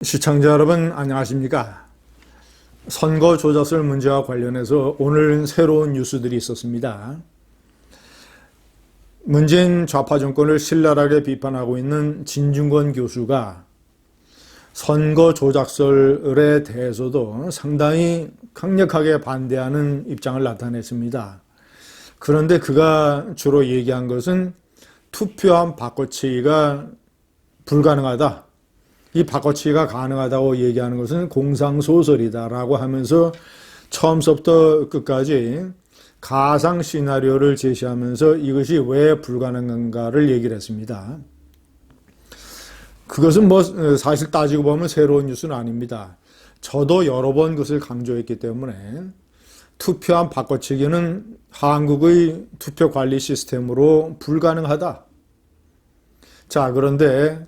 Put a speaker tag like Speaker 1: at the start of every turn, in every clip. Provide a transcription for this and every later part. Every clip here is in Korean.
Speaker 1: 시청자 여러분 안녕하십니까? 선거 조작설 문제와 관련해서 오늘 새로운 뉴스들이 있었습니다. 문재인 좌파 정권을 신랄하게 비판하고 있는 진중권 교수가 선거 조작설에 대해서도 상당히 강력하게 반대하는 입장을 나타냈습니다. 그런데 그가 주로 얘기한 것은 투표함 바꿔치기가 불가능하다. 이 바꿔치기가 가능하다고 얘기하는 것은 공상소설이다라고 하면서 처음부터 끝까지 가상 시나리오를 제시하면서 이것이 왜 불가능한가를 얘기를 했습니다. 그것은 사실 따지고 보면 새로운 뉴스는 아닙니다. 저도 여러 번 그것을 강조했기 때문에 투표함 바꿔치기는 한국의 투표 관리 시스템으로 불가능하다. 자, 그런데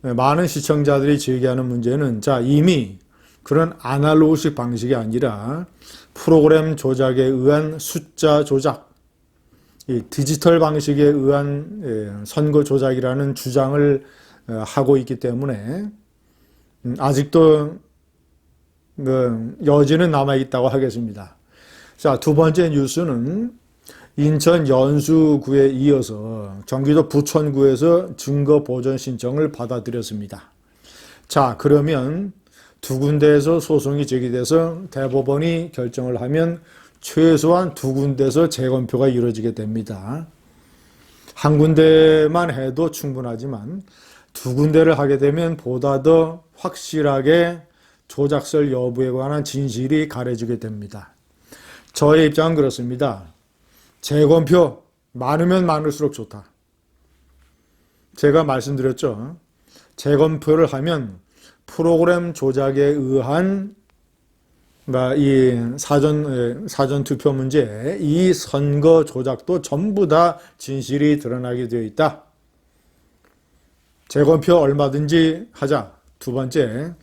Speaker 1: 많은 시청자들이 제기하는 문제는 이미 그런 아날로그식 방식이 아니라 프로그램 조작에 의한 숫자 조작, 이 디지털 방식에 의한 선거 조작이라는 주장을 하고 있기 때문에 아직도 여지는 남아있다고 하겠습니다. 자, 두 번째 뉴스는 인천 연수구에 이어서 경기도 부천구에서 증거 보전 신청을 받아들였습니다. 자, 그러면 두 군데에서 소송이 제기돼서 대법원이 결정을 하면 최소한 두 군데에서 재검표가 이루어지게 됩니다. 한 군데만 해도 충분하지만 두 군데를 하게 되면 보다 더 확실하게 조작설 여부에 관한 진실이 가려지게 됩니다. 저의 입장은 그렇습니다. 재검표 많으면 많을수록 좋다. 제가 말씀드렸죠. 재검표를 하면 프로그램 조작에 의한 이 사전 투표 문제, 이 선거 조작도 전부 다 진실이 드러나게 되어 있다. 재검표 얼마든지 하자. 두 번째,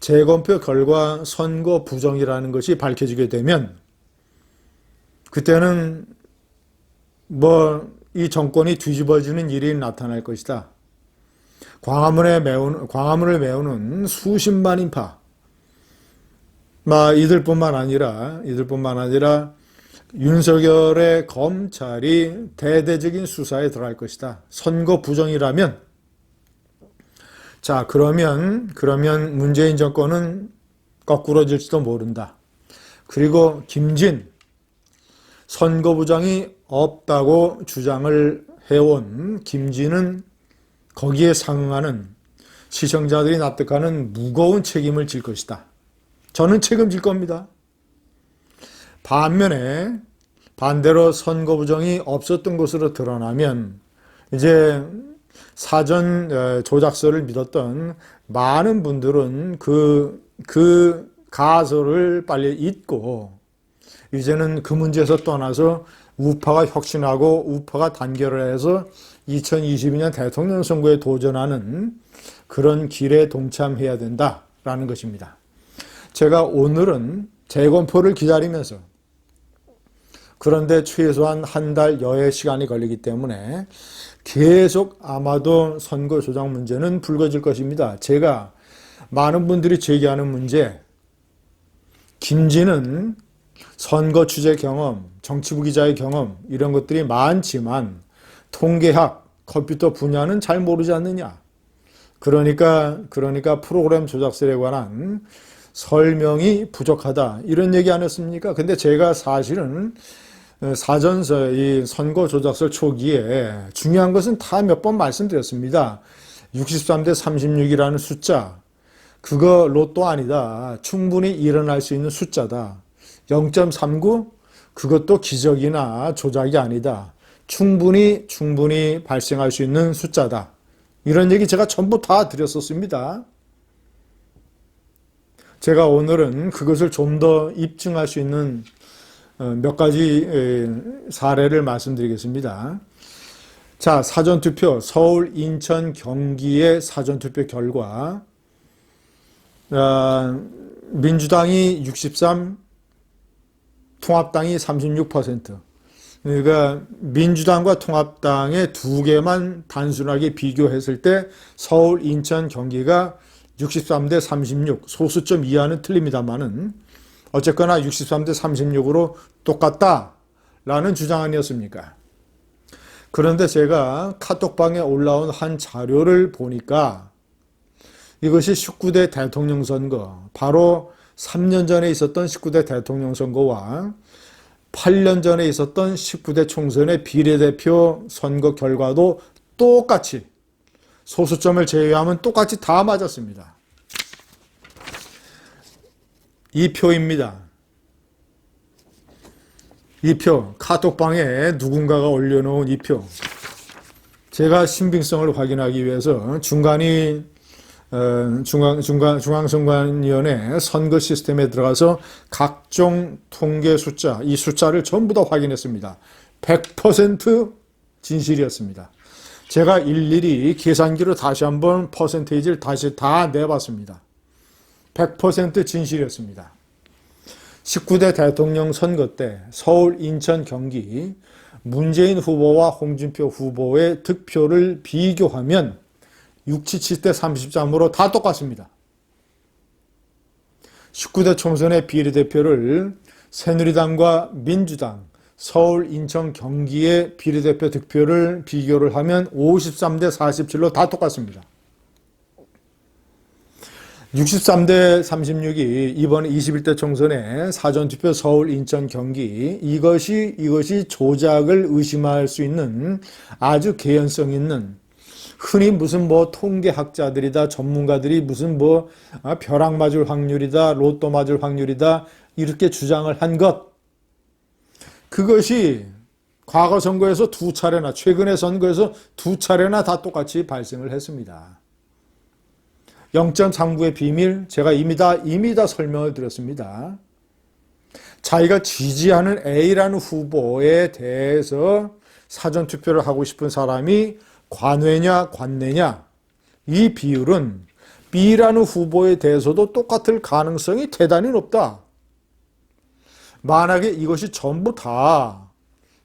Speaker 1: 재검표 결과 선거 부정이라는 것이 밝혀지게 되면 그때는 이 정권이 뒤집어지는 일이 나타날 것이다. 광화문을 메우는 수십만 인파, 이들뿐만 아니라 윤석열의 검찰이 대대적인 수사에 들어갈 것이다. 선거 부정이라면, 자, 그러면 문재인 정권은 거꾸로질지도 모른다. 그리고 김진, 선거 부정이 없다고 주장을 해온 김진은 거기에 상응하는 시청자들이 납득하는 무거운 책임을 질 것이다. 저는 책임질 겁니다. 반대로 선거 부정이 없었던 것으로 드러나면 이제 사전 조작설을 믿었던 많은 분들은 그 가설을 빨리 잊고 이제는 그 문제에서 떠나서 우파가 혁신하고 우파가 단결을 해서 2022년 대통령 선거에 도전하는 그런 길에 동참해야 된다라는 것입니다. 제가 오늘은 재검표를 기다리면서, 그런데 최소한 한 달여의 시간이 걸리기 때문에 계속 아마도 선거 조작 문제는 불거질 것입니다. 제가 많은 분들이 제기하는 문제, 김진은 선거 취재 경험, 정치부 기자의 경험 이런 것들이 많지만 통계학, 컴퓨터 분야는 잘 모르지 않느냐. 그러니까 프로그램 조작설에 관한 설명이 부족하다. 이런 얘기 안 했습니까? 근데 제가 사실은 이 선거 조작설 초기에 중요한 것은 다 몇 번 말씀드렸습니다. 63대 36이라는 숫자, 그거 로또 아니다. 충분히 일어날 수 있는 숫자다. 0.39? 그것도 기적이나 조작이 아니다. 충분히 발생할 수 있는 숫자다. 이런 얘기 제가 전부 다 드렸었습니다. 제가 오늘은 그것을 좀 더 입증할 수 있는 몇 가지 사례를 말씀드리겠습니다. 자, 사전투표, 서울, 인천, 경기의 사전투표 결과, 민주당이 63, 통합당이 36%. 그러니까 민주당과 통합당의 두 개만 단순하게 비교했을 때 서울, 인천, 경기가 63대 36, 소수점 이하는 틀립니다만은 어쨌거나 63대 36으로 똑같다라는 주장 아니었습니까? 그런데 제가 카톡방에 올라온 한 자료를 보니까 이것이 19대 대통령 선거, 바로 3년 전에 있었던 19대 대통령 선거와 8년 전에 있었던 19대 총선의 비례대표 선거 결과도 똑같이 소수점을 제외하면 똑같이 다 맞았습니다. 이 표입니다. 이 표, 카톡방에 누군가가 올려놓은 이 표. 제가 신빙성을 확인하기 위해서 중앙선관위원회 선거 시스템에 들어가서 각종 통계 숫자, 이 숫자를 전부 다 확인했습니다. 100% 진실이었습니다. 제가 일일이 계산기로 다시 한번 퍼센테이지를 다시 다 내봤습니다. 100% 진실이었습니다. 19대 대통령 선거 때 서울, 인천, 경기 문재인 후보와 홍준표 후보의 득표를 비교하면 677대 33으로 다 똑같습니다. 19대 총선의 비례대표를 새누리당과 민주당, 서울, 인천, 경기의 비례대표 득표를 비교를 하면 53대 47로 다 똑같습니다. 63대 36이 이번 21대 총선의 사전투표 서울, 인천, 경기 이것이 조작을 의심할 수 있는 아주 개연성 있는 흔히 무슨 통계학자들이다 전문가들이 무슨 벼락 맞을 확률이다 로또 맞을 확률이다 이렇게 주장을 한 것 그것이 과거 선거에서 두 차례나 최근의 선거에서 두 차례나 다 똑같이 발생을 했습니다. 0.39의 비밀 제가 이미 다 설명을 드렸습니다. 자기가 지지하는 A라는 후보에 대해서 사전투표를 하고 싶은 사람이 관외냐 관내냐 이 비율은 B라는 후보에 대해서도 똑같을 가능성이 대단히 높다. 만약에 이것이 전부 다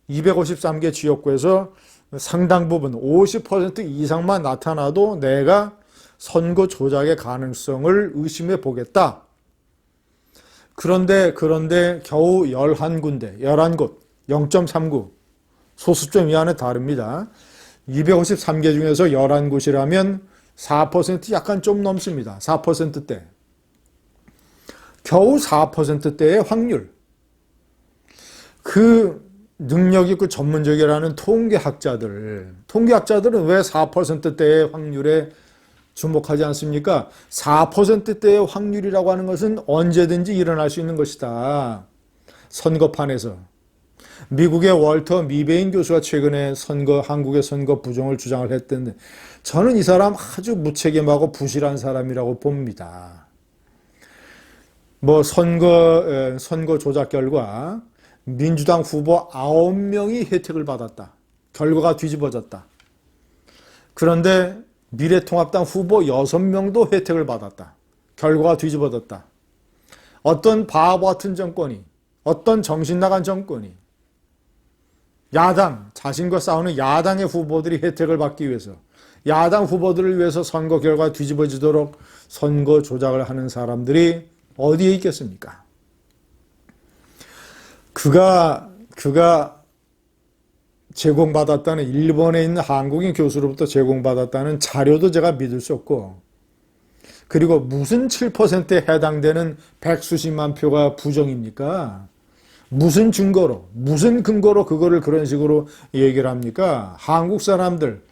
Speaker 1: 253개 지역구에서 상당 부분 50% 이상만 나타나도 내가 선거 조작의 가능성을 의심해 보겠다. 그런데 겨우 11군데, 11곳, 0.39 소수점 이하는 다릅니다. 253개 중에서 11곳이라면 4% 약간 좀 넘습니다. 4%대. 겨우 4%대의 확률. 그 능력 있고 전문적이라는 통계학자들은 왜 4%대의 확률에 주목하지 않습니까? 4%대의 확률이라고 하는 것은 언제든지 일어날 수 있는 것이다. 선거판에서. 미국의 월터 미베인 교수가 최근에 한국의 선거 부정을 주장을 했던데 저는 이 사람 아주 무책임하고 부실한 사람이라고 봅니다. 선거 조작 결과 민주당 후보 9명이 혜택을 받았다. 결과가 뒤집어졌다. 그런데 미래통합당 후보 6명도 혜택을 받았다. 결과가 뒤집어졌다. 어떤 바보 같은 정권이, 어떤 정신 나간 정권이 자신과 싸우는 야당의 후보들이 혜택을 받기 위해서 야당 후보들을 위해서 선거 결과가 뒤집어지도록 선거 조작을 하는 사람들이 어디에 있겠습니까? 그가 제공받았다는 일본에 있는 한국인 교수로부터 제공받았다는 자료도 제가 믿을 수 없고 그리고 무슨 7%에 해당되는 백수십만 표가 부정입니까? 무슨 증거로 무슨 근거로 그거를 그런 식으로 얘기를 합니까? 한국 사람들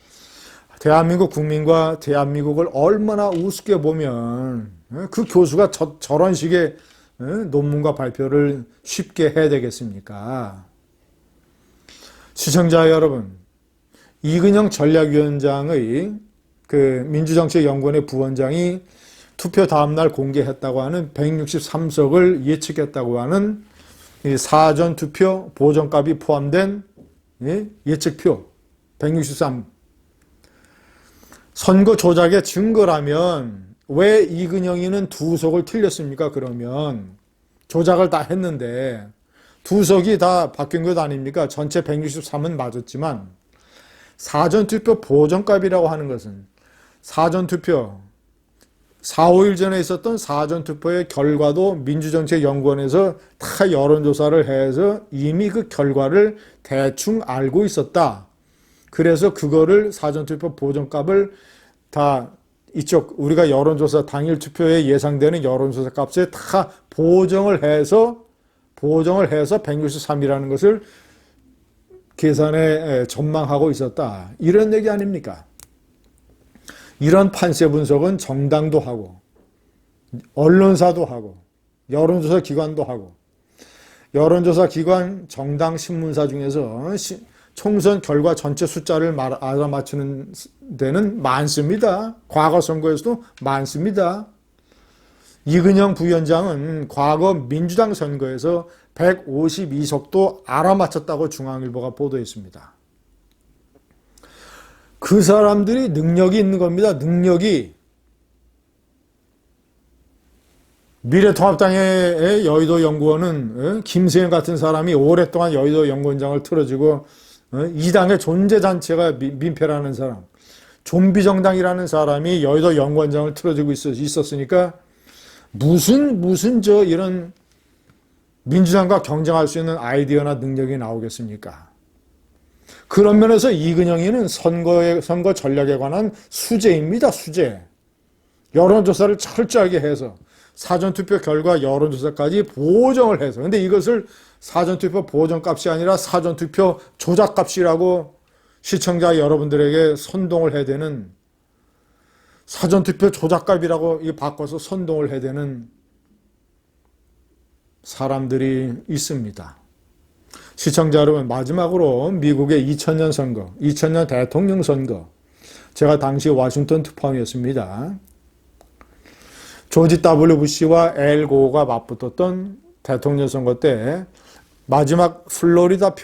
Speaker 1: 대한민국 국민과 대한민국을 얼마나 우습게 보면 그 교수가 저런 식의 논문과 발표를 쉽게 해야 되겠습니까? 시청자 여러분, 이근영 전략위원장의 민주정책연구원의 부원장이 투표 다음날 공개했다고 하는 163석을 예측했다고 하는 사전투표 보정값이 포함된 예측표 163. 선거 조작의 증거라면 왜 이근영이는 2석을 틀렸습니까? 그러면 조작을 다 했는데 2석이 다 바뀐 것 아닙니까? 전체 163은 맞았지만 사전투표 보정값이라고 하는 것은 사전투표 4, 5일 전에 있었던 사전투표의 결과도 민주정책연구원에서 다 여론조사를 해서 이미 그 결과를 대충 알고 있었다. 그래서 그거를 사전투표 보정값을 다 이쪽 우리가 여론조사 당일 투표에 예상되는 여론조사 값에 다 보정을 해서 163이라는 것을 계산에 전망하고 있었다. 이런 얘기 아닙니까? 이런 판세 분석은 정당도 하고 언론사도 하고 여론조사 기관도 하고 여론조사 기관 정당 신문사 중에서 총선 결과 전체 숫자를 알아맞추는 데는 많습니다. 과거 선거에서도 많습니다. 이근영 부위원장은 과거 민주당 선거에서 152석도 알아맞혔다고 중앙일보가 보도했습니다. 그 사람들이 능력이 있는 겁니다. 능력이. 미래통합당의 여의도 연구원은 김세현 같은 사람이 오랫동안 여의도 연구원장을 틀어주고 이 당의 존재자체가 민폐라는 사람, 좀비정당이라는 사람이 여의도 연구원장을 틀어주고 있었으니까 무슨 이런 민주당과 경쟁할 수 있는 아이디어나 능력이 나오겠습니까? 그런 면에서 이근영이는 선거 전략에 관한 수재입니다. 수재. 여론조사를 철저하게 해서 사전투표 결과 여론조사까지 보정을 해서, 근데 이것을 사전투표 보정값이 아니라 사전투표 조작값이라고 시청자 여러분들에게 선동을 해야 되는, 사전투표 조작값이라고 바꿔서 선동을 해야 되는 사람들이 있습니다. 시청자 여러분, 마지막으로 미국의 2000년 선거, 2000년 대통령 선거, 제가 당시 워싱턴 특파원이었습니다. 조지 W. 부시와 엘 고어가 맞붙었던 대통령 선거 때 마지막 플로리다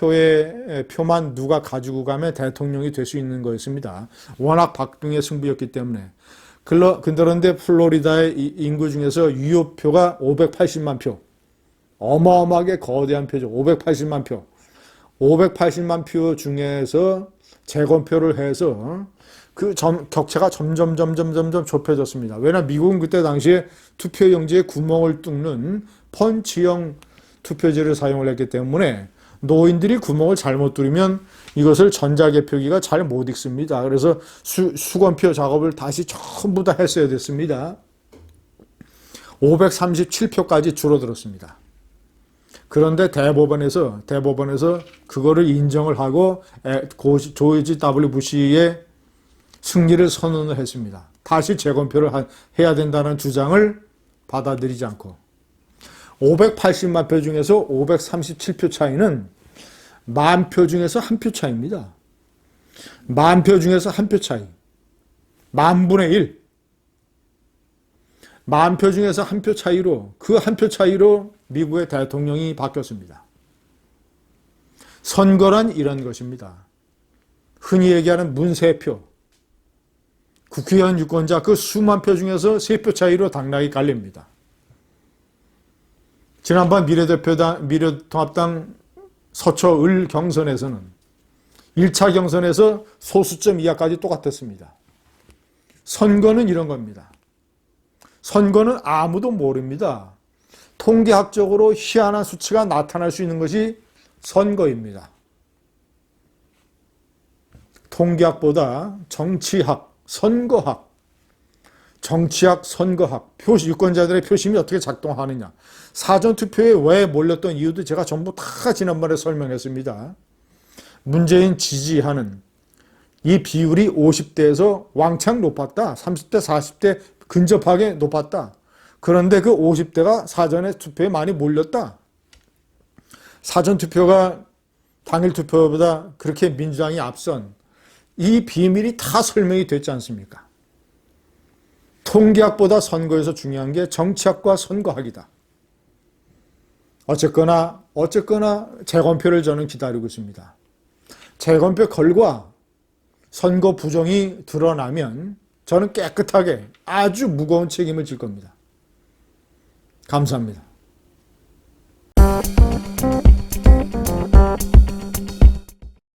Speaker 1: 표만 누가 가지고 가면 대통령이 될 수 있는 거였습니다. 워낙 박빙의 승부였기 때문에. 그런데 플로리다의 인구 중에서 유효표가 580만 표. 어마어마하게 거대한 표죠. 580만 표. 580만 표 중에서 재검표를 해서 그 격차가 점점 좁혀졌습니다. 왜냐하면 미국은 그때 당시에 투표용지에 구멍을 뚫는 펀치형 투표지를 사용을 했기 때문에 노인들이 구멍을 잘못 뚫으면 이것을 전자개표기가 잘 못 읽습니다. 그래서 수검표 작업을 다시 전부 다 했어야 됐습니다. 537표까지 줄어들었습니다. 그런데 대법원에서 그거를 인정을 하고 조지 W. 부시의 승리를 선언을 했습니다. 다시 재검표를 해야 된다는 주장을 받아들이지 않고 580만 표 중에서 537표 차이는 만 표 중에서 한 표 차이입니다. 만 표 중에서 한 표 차이. 만분의 1. 만 표 중에서 한 표 차이로, 그 한 표 차이로 미국의 대통령이 바뀌었습니다. 선거란 이런 것입니다. 흔히 얘기하는 문세표. 국회의원 유권자 그 수만 표 중에서 3표 차이로 당락이 갈립니다. 지난번 미래통합당 서초을 경선에서는 1차 경선에서 소수점 이하까지 똑같았습니다. 선거는 이런 겁니다. 선거는 아무도 모릅니다. 통계학적으로 희한한 수치가 나타날 수 있는 것이 선거입니다. 통계학보다 정치학, 선거학, 정치학, 선거학, 유권자들의 표심이 어떻게 작동하느냐. 사전투표에 왜 몰렸던 이유도 제가 전부 다 지난번에 설명했습니다. 문재인 지지하는 이 비율이 50대에서 왕창 높았다. 30대, 40대 근접하게 높았다. 그런데 그 50대가 사전에 투표에 많이 몰렸다. 사전투표가 당일 투표보다 그렇게 민주당이 앞선 이 비밀이 다 설명이 됐지 않습니까? 통계학보다 선거에서 중요한 게 정치학과 선거학이다. 어쨌거나 재검표를 저는 기다리고 있습니다. 재검표 결과 선거 부정이 드러나면 저는 깨끗하게 아주 무거운 책임을 질 겁니다. 감사합니다.